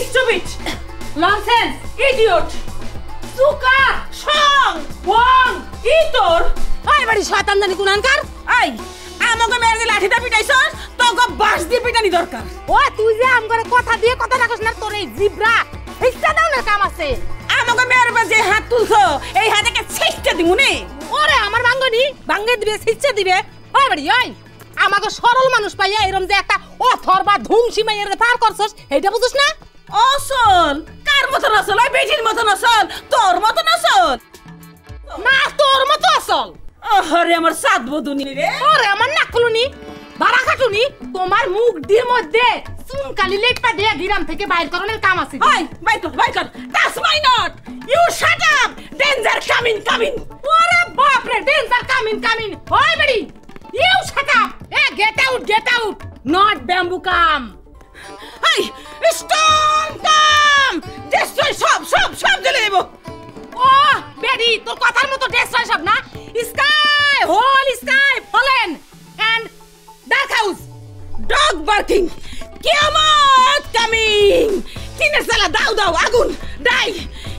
Stupid, nonsense, idiot, সুকা, সং, ওয়াং, ইতর। ওই বাড়ি শয়তান জানি কুনানকার। আই আমাকে মেরে লাঠিটা পিটাইছস, তোকে বাঁশ দিয়ে পিটানি দরকার। ও তুই যে আমগরে কথা দিয়ে কথা রাখছ না, তোর এই জিব্রা ইচ্ছা দাও না কাম আছে। আমাকে মেরে যে হাত তুলছো, এই হাতকে ছিটকে দিমু নে। ওরে আমার ভাঙ্গনি ভাঙ্গে দিবে, ছিটছে দিবে। ওই বাড়ি ওই আমাকে সরল মানুষ পাইয়া এরম যে একটা অথর বা ধুমসি মাইয়ের পার করছস, এইটা বুঝছ না? অসল কার মতন আসল? ওই বেটির মতন আসল, তোর মতন আসল না, তোর মতো আসল। ওরে আমার সাত বদুনি রে। ওরে আমার নাকলুনি বাড়া খাটুনি, তোমার মুখ দিয়ে মধ্যে চুনকালি লেপটা দিয়ে গ্রাম থেকে বাইর করানোর কাম আছে। হাই বাইর কর, বাইর কর। That's my not. You shut up. Danger coming, coming. ওরে বাপ রে, ডেঞ্জার কামিং, কামিং। ওই বাড়ি ইউ শাট আপ। এ get out, get out. Not bamboo come. High stone come. Destroy সব সব সব জ্বলে দেব। ও বেডি, তোর কথার মতো ডেস্ট্রয় সব না। Sky, whole sky fallen and dark house. Dog barking. কিয়ামত কামিং। তিনের সালা দাও দাও আগুন। Die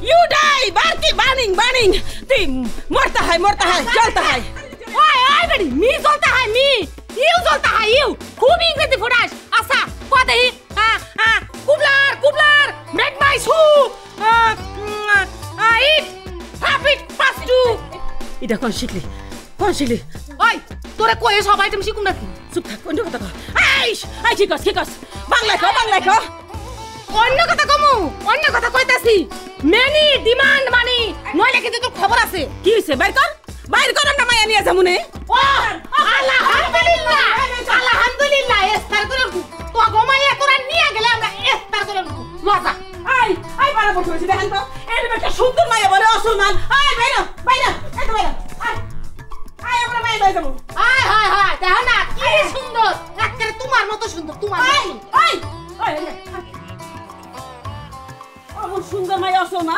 you die. বার্কি বার্নিং বার্নিং। তুই মরতা হয়, মরতা হয়, জ্বলতা হয়। ওই ওই বেডি, মি জ্বলতা হয় মি, ইউ জ্বলতা হয় ইউ। খুব ইংরেজি ফুটাস। আচ্ছা কদেই কুবলার কুবলার মেক মাই শু ইট হ্যাপিট পাস্টু। এটা কোন শিখলি, কোন শিখলি? ওই তোরে কয়ে সব আইটেম শিখুন নাকি? চুপ থাক, অন্য কথা কর। আইস আই ঠিক আছে, ঠিক আছে। বাংলায় কও, বাংলায় কও। অন্য কথা কমু, অন্য কথা কইতাছি। মেনি ডিমান্ড মানি, নইলে কিন্তু তোর খবর আছে। কি হইছে? বাইর কর, বাইর কর। না মাইয়া নিয়ে যামুনে। ও আলহামদুলিল্লাহ, আলহামদুলিল্লাহ। ইস্তার করে তো ঘুমাইয়া তোরা নিয়ে গেলে আমরা ইস্তার করে লজা। আই আই পারা বসে বসে দেখেন তো, এর একটা সুন্দর মাইয়া বলে অসলমান। আই বাইরা বাইরা, এই তো বাইরা। আই আই আমরা মাইয়া লই যাবো। হায় হায় হায়, দেখো না কি সুন্দর, একেবারে তোমার মতো সুন্দর, তোমার আই মতো। আই আই অমন সুন্দর মাইয়া অসলমান।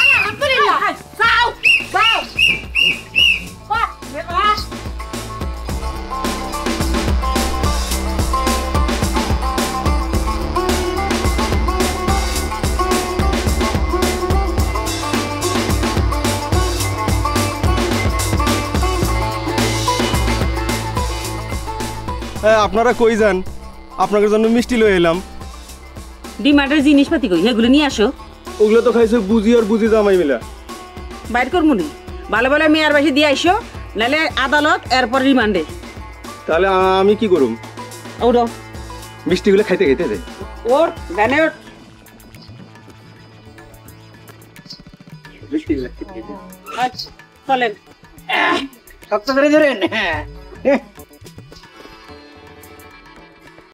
আলহামদুলিল্লাহ। যাও যাও। আপনারা কই যান? আপনাদের জন্য মিষ্টি লয়ে এলাম। ডিমান্ডের জিনিসপাতি কই, এগুলো নিয়ে আসো। ওগুলো তো খাইছে বুঝি আর বুঝি জামাই মিলা। বাইর কর মুনি, ভালো ভালো মেয়ার বাসি দিয়ে আইসো, নাহলে আদালত এরপর রিমান্ডে। তাহলে আমি কি করুম? ওর মিষ্টিগুলো খাইতে খাইতে দে। ওর ভ্যানে ওর। মিষ্টিগুলো আচ্ছা চলেন। শক্ত করে ধরেন। হ্যাঁ